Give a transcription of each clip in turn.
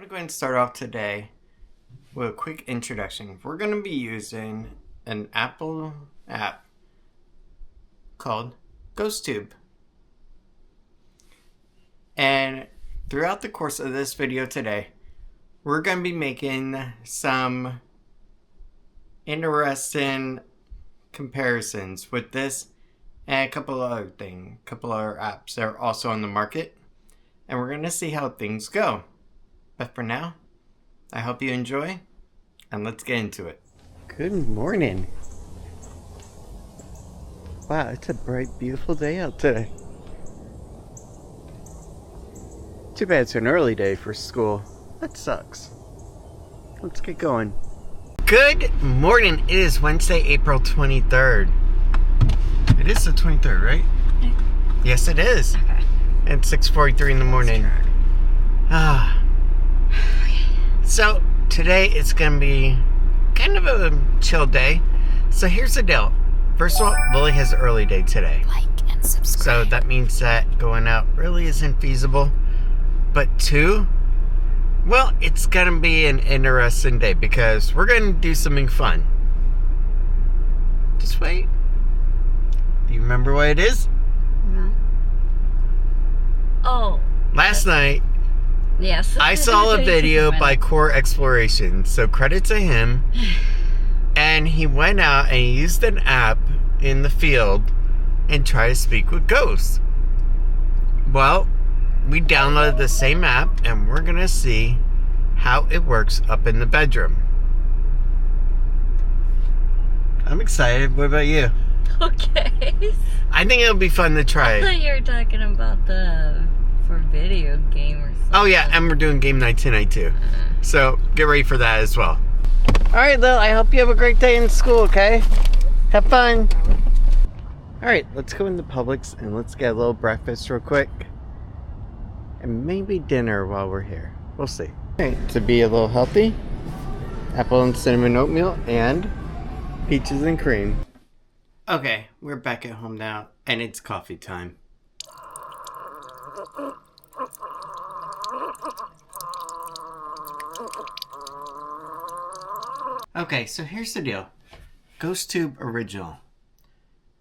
want to go ahead and start off today with a quick introduction. We're going to be using an Apple app called GhostTube. And throughout the course of this video today, we're going to be making some interesting comparisons with this and a couple other apps that are also on the market. And we're going to see how things go. But for now, I hope you enjoy, and let's get into it. Good morning. Wow, it's a bright, beautiful day out today. Too bad it's an early day for school. That sucks. Let's get going. Good morning. It is Wednesday, April 23rd. It is the 23rd, right? Yes, it is. Okay. It's 6:43 in the morning. So today it's going to be kind of a chill day. So here's the deal. First of all, Lily has an early day today. Like and subscribe. So that means that going out really isn't feasible. But two, well, it's going to be an interesting day because we're going to do something fun. Just wait. Do you remember what it is? No. Oh. Last night, Yes. I saw a video by Cor Exploration, so credit to him. And he went out and he used an app in the field and tried to speak with ghosts. Well, we downloaded the same app and we're going to see how it works up in the bedroom. I'm excited. What about you? Okay. I think it'll be fun to try I it. thought you were talking about for video game or something. Oh yeah, and we're doing game night tonight too. So get ready for that as well. Alright, Lil, I hope you have a great day in school, okay? Have fun. Alright, let's go into Publix and let's get a little breakfast real quick. And maybe dinner while we're here. We'll see. Alright, to be a little healthy, apple and cinnamon oatmeal and peaches and cream. Okay, we're back at home now and it's coffee time. Okay, so here's the deal. GhostTube Original.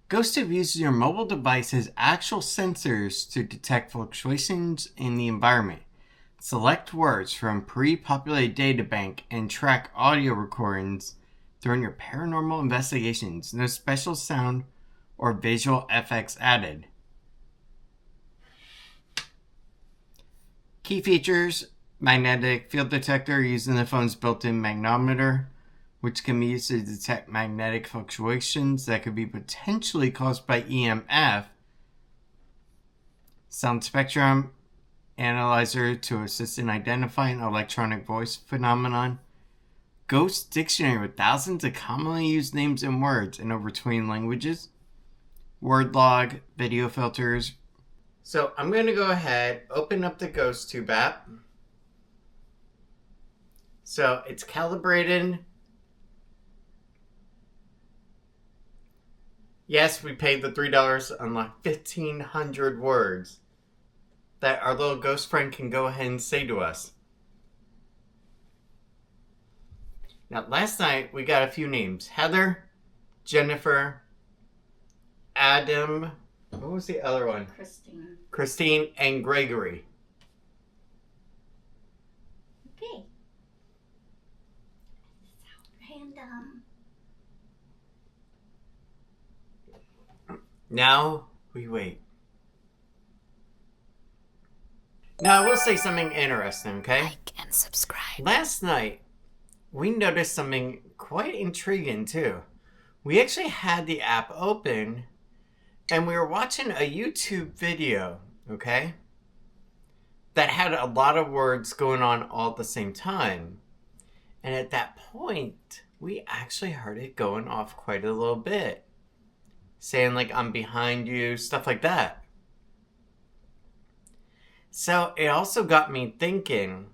GhostTube uses your mobile device's actual sensors to detect fluctuations in the environment, select words from pre-populated data bank, and track audio recordings during your paranormal investigations. No special sound or visual effects added. Key features: magnetic field detector using the phone's built-in magnetometer, which can be used to detect magnetic fluctuations that could be potentially caused by EMF. Sound spectrum analyzer to assist in identifying electronic voice phenomenon. Ghost dictionary with thousands of commonly used names and words in over 20 languages. Word log, video filters. So I'm going to go ahead, open up the GhostTube app. So it's calibrated. Yes, we paid the $3 to unlock 1,500 words that our little ghost friend can go ahead and say to us. Now, last night we got a few names. Heather, Jennifer, Adam, what was the other one? Christine, and Gregory. Okay. Random. Now we wait. Now I will say something interesting, okay? Like and subscribe. Last night, we noticed something quite intriguing too. We actually had the app open and we were watching a YouTube video, okay? That had a lot of words going on all at the same time. And at that point, we actually heard it going off quite a little bit. Saying like, I'm behind you, stuff like that. So it also got me thinking,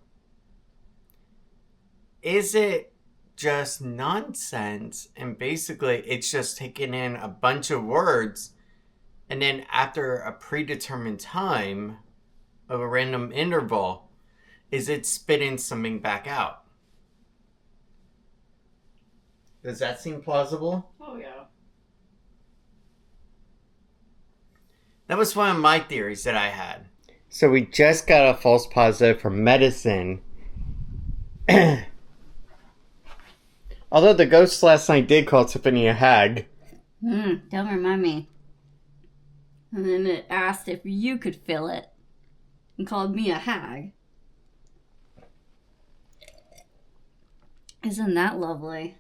is it just nonsense and basically it's just taking in a bunch of words and then after a predetermined time of a random interval, is it spitting something back out. Does that seem plausible? Oh, yeah. That was one of my theories that I had. So we just got a false positive for medicine. Although the ghost last night did call Tiffany a hag. Don't remind me. And then it asked if you could fill it. And called me a hag. Isn't that lovely?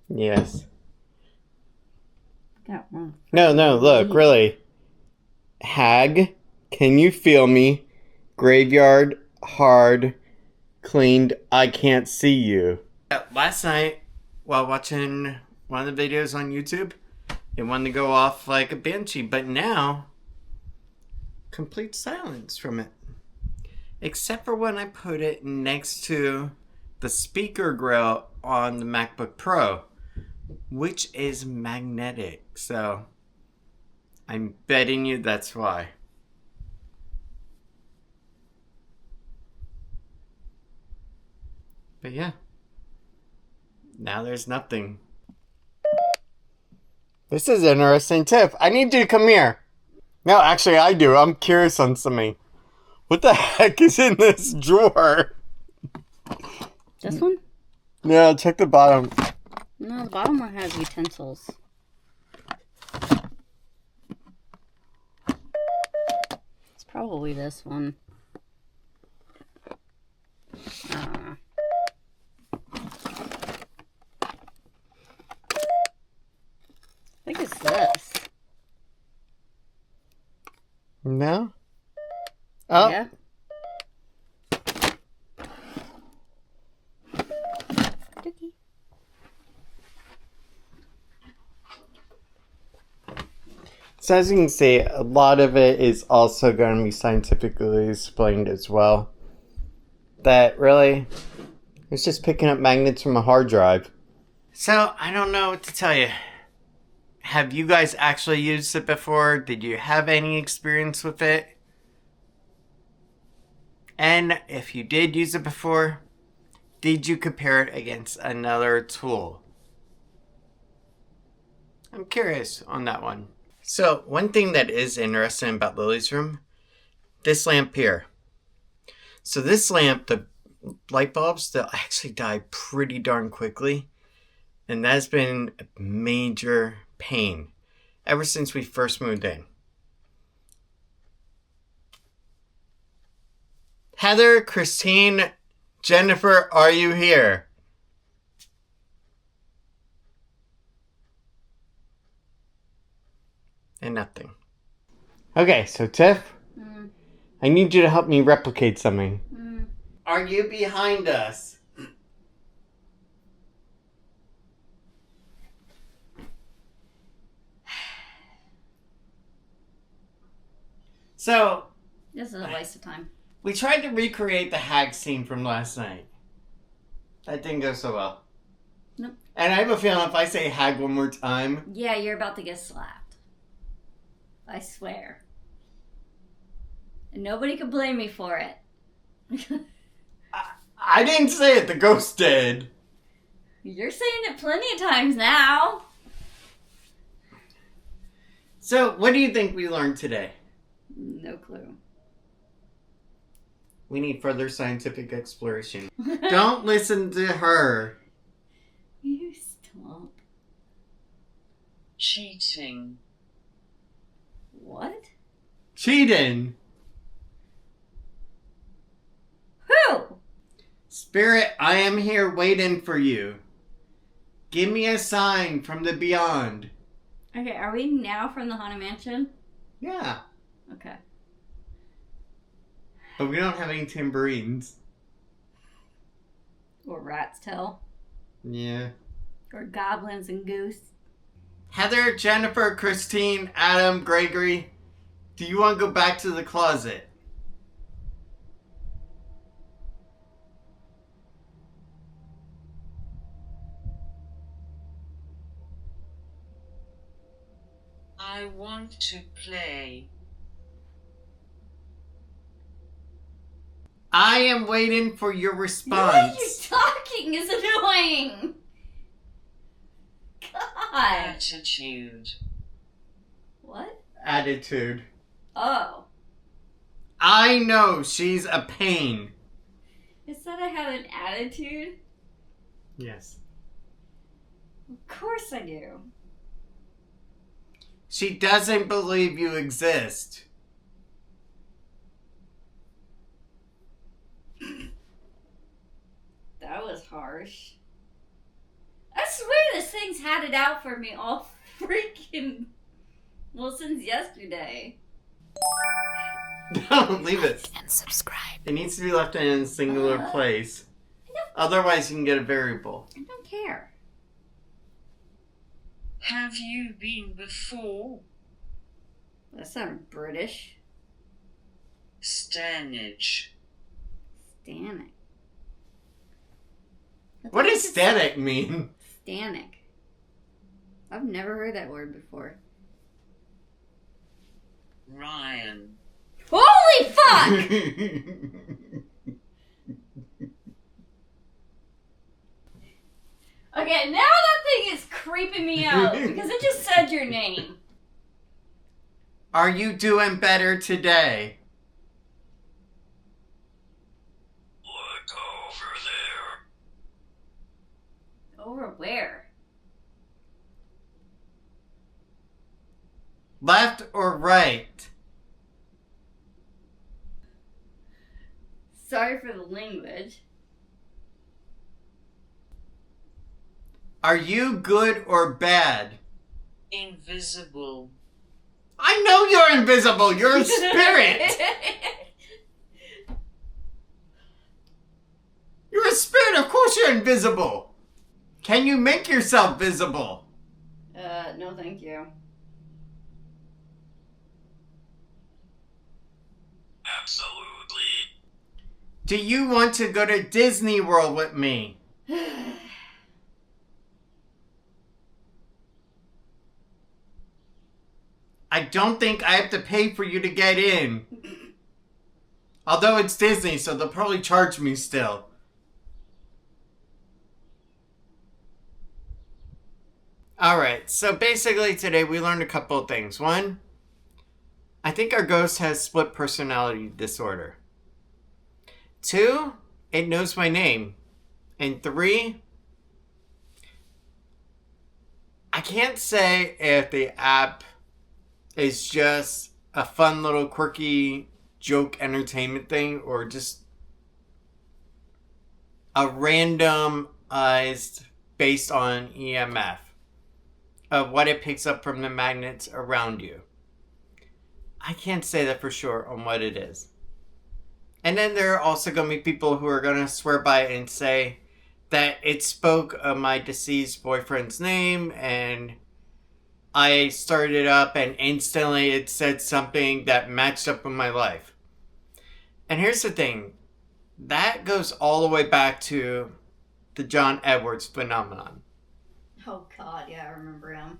Yes. Got one. No, look, really. Hag, can you feel me? Graveyard, hard, cleaned, I can't see you. Last night, while watching one of the videos on YouTube, it wanted to go off like a banshee, but now, complete silence from it. Except for when I put it next to the speaker grill on the MacBook Pro, which is magnetic, so I'm betting you that's why. But yeah, now there's nothing. This is interesting, Tiff. I need you to come here. No, actually I do. I'm curious on something. What the heck is in this drawer? This one? No, check the bottom. No, the bottom one has utensils. It's probably this one. I think it's this. No? Oh. Yeah. So as you can see, a lot of it is also going to be scientifically explained as well. That really, it's just picking up magnets from a hard drive. So, I don't know what to tell you. Have you guys actually used it before? Did you have any experience with it? And if you did use it before, did you compare it against another tool? I'm curious on that one. So, one thing that is interesting about Lily's room, this lamp here. So this lamp, the light bulbs, they'll actually die pretty darn quickly. And that's been a major pain ever since we first moved in. Heather, Christine, Jennifer, are you here? And nothing. Okay, so Tiff, I need you to help me replicate something. Are you behind us? So, This is a waste of time. we tried to recreate the hag scene from last night. That didn't go so well. Nope. And I have a feeling if I say hag one more time... Yeah, you're about to get slapped. I swear. And nobody could blame me for it. I didn't say it, the ghost did. You're saying it plenty of times now. So, what do you think we learned today? No clue. We need further scientific exploration. Don't listen to her. You stop. Cheating. What? Cheating. Who? Spirit, I am here waiting for you. Give me a sign from the beyond. Okay, are we now from the Haunted Mansion? Yeah, Okay. but we don't have any tambourines. Or rat's tail. Yeah. Or goblins and ghosts. Heather, Jennifer, Christine, Adam, Gregory, do you want to go back to the closet? I want to play. I am waiting for your The way response. you're talking is annoying. God. Attitude. What? Attitude. Oh. I know she's a pain. It said I had an attitude? Yes. Of course I do. She doesn't believe you exist. That was harsh. I swear this thing's had it out for me all freaking... Well, since yesterday. Don't leave it. And subscribe. It needs to be left in a singular place. Otherwise, you can get a variable. I don't care. Have you been before? That sounded British. Stanage. Stanic. What does static mean? Stanic. I've never heard that word before. Ryan. Holy fuck! Okay, now that thing is creeping me out because it just said your name. Are you doing better today? Look over there. Over where? Left or right? Sorry for the language. Are you good or bad? Invisible. I know you're invisible. You're a spirit. You're a spirit. Of course you're invisible. Can you make yourself visible? No thank you. Absolutely. Do you want to go to Disney World with me? I don't think I have to pay for you to get in. Although it's Disney, so they'll probably charge me still. Alright, so basically today we learned a couple of things. One, I think our ghost has split personality disorder. Two, it knows my name. And three, I can't say if the app is just a fun little quirky joke entertainment thing or just a randomized based on EMF of what it picks up from the magnets around you. I can't say that for sure on what it is. And then there are also going to be people who are going to swear by it and say that it spoke of my deceased boyfriend's name and I started it up and instantly it said something that matched up with my life. And here's the thing. That goes all the way back to the John Edwards phenomenon. Oh God, yeah, I remember him.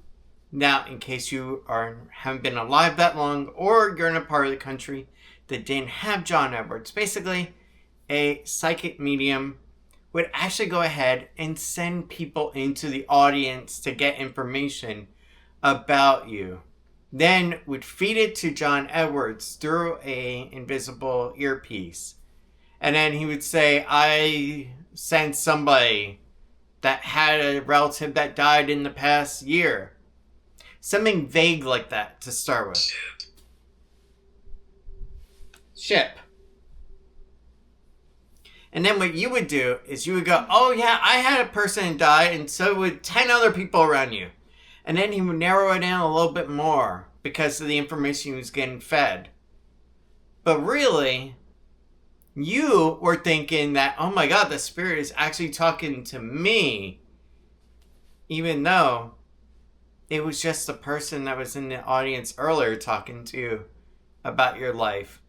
Now, in case you haven't been alive that long or you're in a part of the country that didn't have John Edwards, basically a psychic medium would actually go ahead and send people into the audience to get information about you, then would feed it to John Edwards through a invisible earpiece, and then he would say, I sent somebody that had a relative that died in the past year. Something vague like that to start with. Ship. And then what you would do is you would go, oh yeah, I had a person die and so would 10 other people around you. And then he would narrow it down a little bit more because of the information he was getting fed. But really, you were thinking that, oh my God, the spirit is actually talking to me. Even though it was just the person that was in the audience earlier talking to you about your life.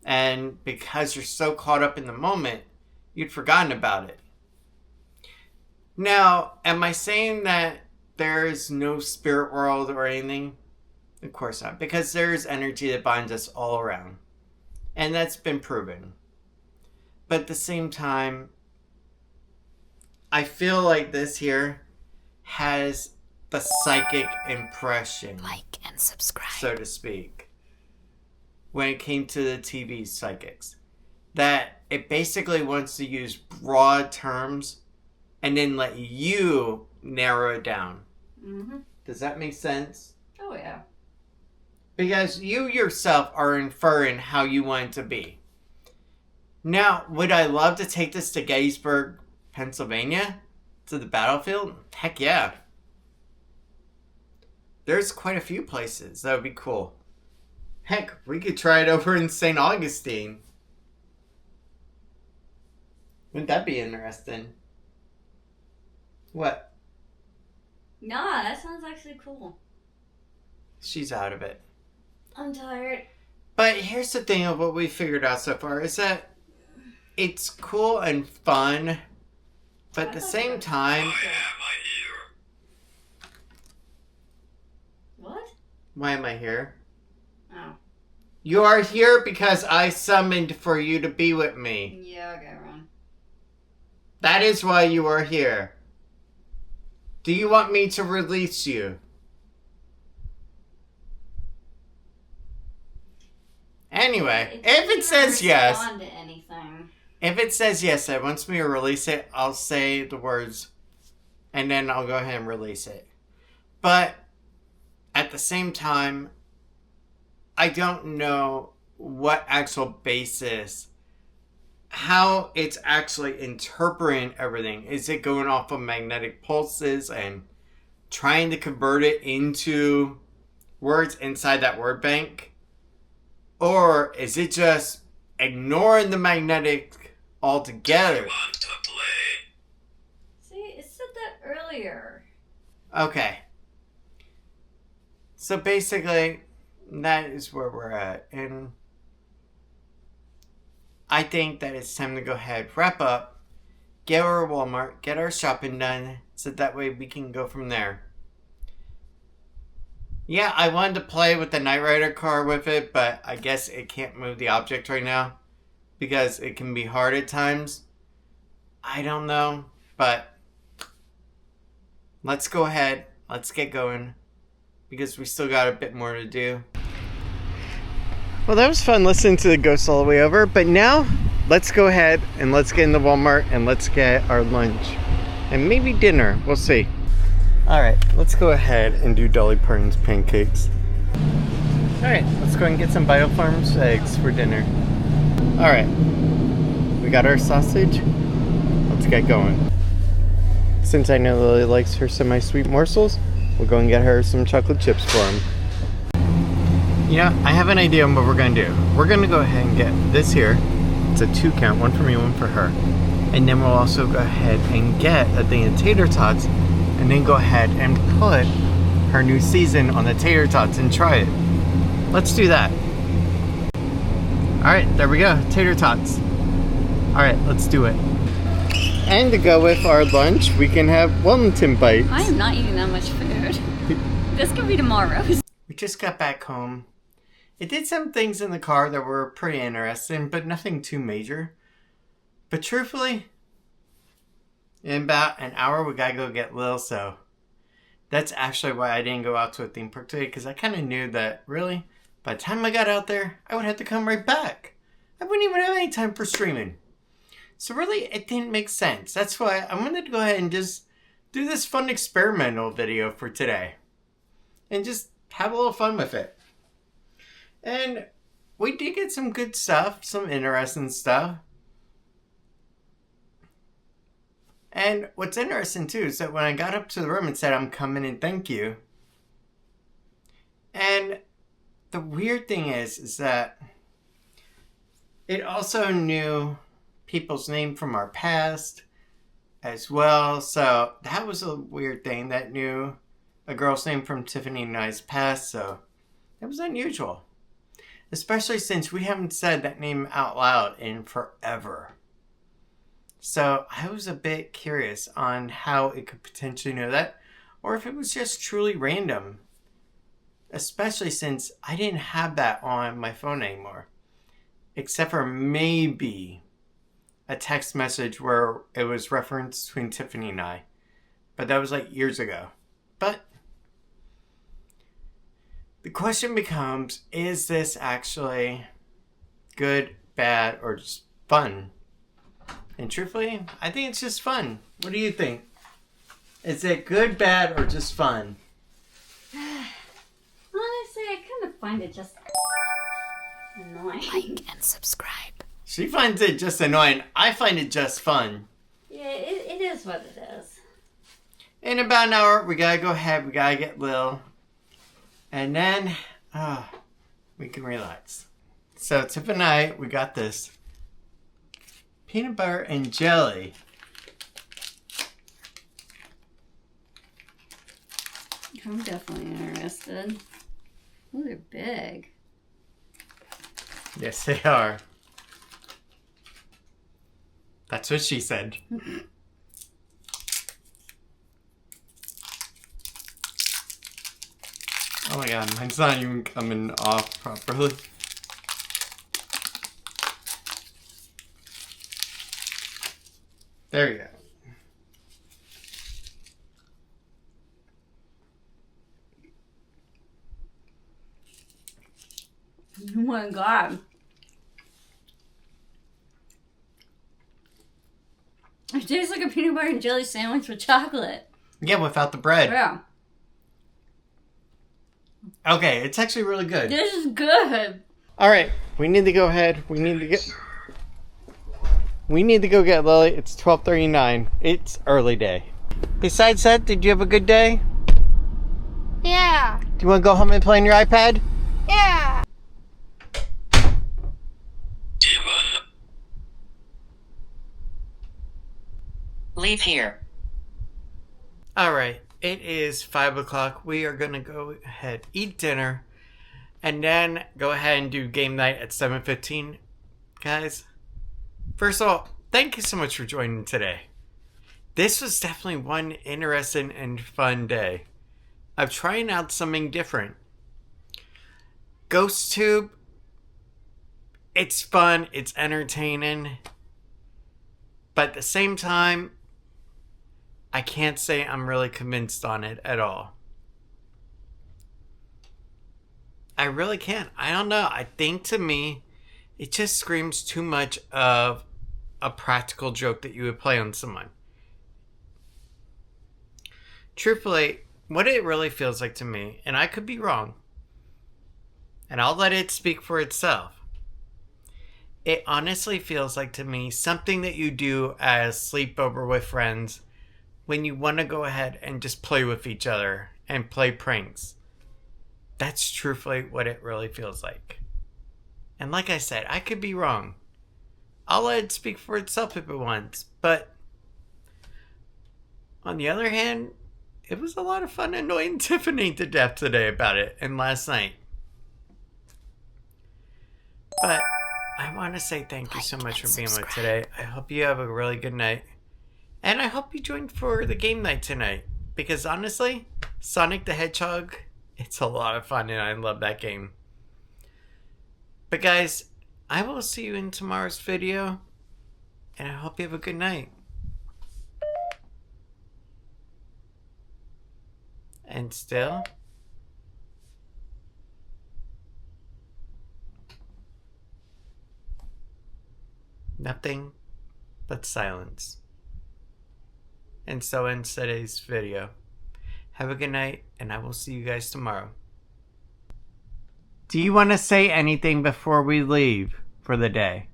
And because you're so caught up in the moment, you'd forgotten about it. Now, am I saying that there's no spirit world or anything? Of course not, because there's energy that binds us all around. And that's been proven. But at the same time, I feel like this here has the psychic impression. Like and subscribe. So to speak. When it came to the TV psychics. That it basically wants to use broad terms and then let you narrow it down. Mm-hmm. Does that make sense? Oh, yeah. Because you yourself are inferring how you want it to be. Now, would I love to take this to Gettysburg, Pennsylvania? To the battlefield? Heck yeah. There's quite a few places. That would be cool. Heck, we could try it over in St. Augustine. Wouldn't that be interesting? What? Nah, that sounds actually cool. She's out of it. I'm tired. But here's the thing of what we figured out so far is that it's cool and fun, but at the same time... Why am I here? What? Why am I here? Oh. You are here because I summoned for you to be with me. Yeah, okay, Ron. That is why you are here. Do you want me to release you? Anyway, if it says yes... Respond to anything. If it says yes, it wants me to release it, I'll say the words, and then I'll go ahead and release it. But at the same time, I don't know what actual basis, how it's actually interpreting everything. Is it going off of magnetic pulses and trying to convert it into words inside that word bank? Or is it just ignoring the magnetic altogether? Want to play? See, it said that earlier. Okay. So basically, that is where we're at. And I think that it's time to go ahead, wrap up, get our Walmart, get our shopping done, so that way we can go from there. Yeah, I wanted to play with the Knight Rider car with it, but I guess it can't move the object right now because it can be hard at times. I don't know, but let's go ahead. Let's get going because we still got a bit more to do. Well, that was fun listening to the ghosts all the way over, but now let's go ahead and let's get into Walmart and let's get our lunch and maybe dinner. We'll see. Alright, let's go ahead and do Dolly Parton's pancakes. Alright, let's go and get some Biofarms eggs for dinner. Alright, we got our sausage. Let's get going. Since I know Lily likes her semi-sweet morsels, we'll go and get her some chocolate chips for them. You know, I have an idea on what we're going to do. We're going to go ahead and get this here. It's a 2 count, one for me, one for her. And then we'll also go ahead and get a thing of tater tots and then go ahead and put her new season on the tater tots and try it. Let's do that. Alright, there we go. Tater tots. Alright, let's do it. And to go with our lunch, we can have Wellington bites. I am not eating that much food. This could be tomorrow's. We just got back home. It did some things in the car that were pretty interesting, but nothing too major. But truthfully, in about an hour, we gotta go get Lil, so that's actually why I didn't go out to a theme park today, because I kind of knew that, really, by the time I got out there, I would have to come right back. I wouldn't even have any time for streaming. So really, it didn't make sense. That's why I wanted to go ahead and just do this fun experimental video for today. And just have a little fun with it. And we did get some good stuff, some interesting stuff. And what's interesting too is that when I got up to the room and said, I'm coming and thank you. And the weird thing is that it also knew people's name from our past as well. So that was a weird thing, that knew a girl's name from Tiffany and I's past. So it was unusual. Especially since we haven't said that name out loud in forever. So I was a bit curious on how it could potentially know that, or if it was just truly random. Especially since I didn't have that on my phone anymore. except for maybe a text message where it was referenced between Tiffany and I. But that was like years ago. But the question becomes, is this actually good, bad, or just fun? And truthfully, I think it's just fun. What do you think? Is it good, bad, or just fun? Honestly, I kind of find it just annoying. Like and subscribe. She finds it just annoying. I find it just fun. Yeah, it is what it is. In about an hour, we gotta go ahead. We gotta get Lil. And then, we can relax. So, Tiff and I, we got this peanut butter and jelly. I'm definitely interested. Ooh, they're big. Yes, they are. That's what she said. Oh my god, mine's not even coming off properly. There you go. Oh my god. It tastes like a peanut butter and jelly sandwich with chocolate. Yeah, without the bread. Yeah. Okay, it's actually really good. This is good. Alright, we need to go ahead. We need to go get Lily. It's 12:39. It's early day. Besides that, did you have a good day? Yeah. Do you want to go home and play on your iPad? Yeah. Demon. Leave here. Alright, it is 5 o'clock. We are going to go ahead, eat dinner, and then go ahead and do game night at 7:15. Guys, first of all, thank you so much for joining today. This was definitely one interesting and fun day. I'm trying out something different. GhostTube, it's fun, it's entertaining, but at the same time, I can't say I'm really convinced on it at all. I really can't. I don't know. I think to me, it just screams too much of a practical joke that you would play on someone. Truthfully, what it really feels like to me, and I could be wrong, and I'll let it speak for itself. It honestly feels like to me something that you do as sleepover with friends when you want to go ahead and just play with each other and play pranks. That's truthfully what it really feels like. And like I said, I could be wrong. I'll let it speak for itself if it wants. But on the other hand, it was a lot of fun annoying Tiffany to death today about it and last night. But I want to say thank you so much for being with today. I hope you have a really good night. And I hope you joined for the game night tonight. Because honestly, Sonic the Hedgehog, it's a lot of fun and I love that game. But guys, I will see you in tomorrow's video. And I hope you have a good night. And still, nothing but silence. And so ends today's video. Have a good night, and I will see you guys tomorrow. Do you want to say anything before we leave for the day?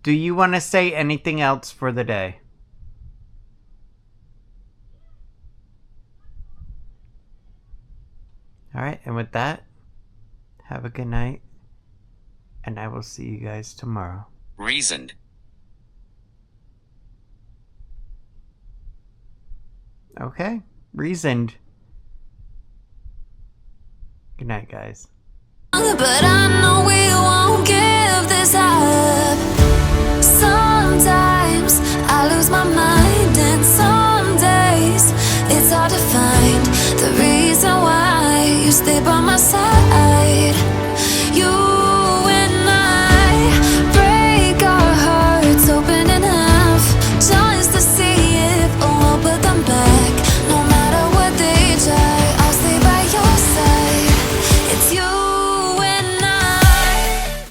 Do you want to say anything else for the day? Alright, and with that, have a good night, and I will see you guys tomorrow. Reasoned. Okay, reasoned. Good night, guys. But I know we won't give this up. Sometimes I lose my mind, and some days it's hard to find. side. You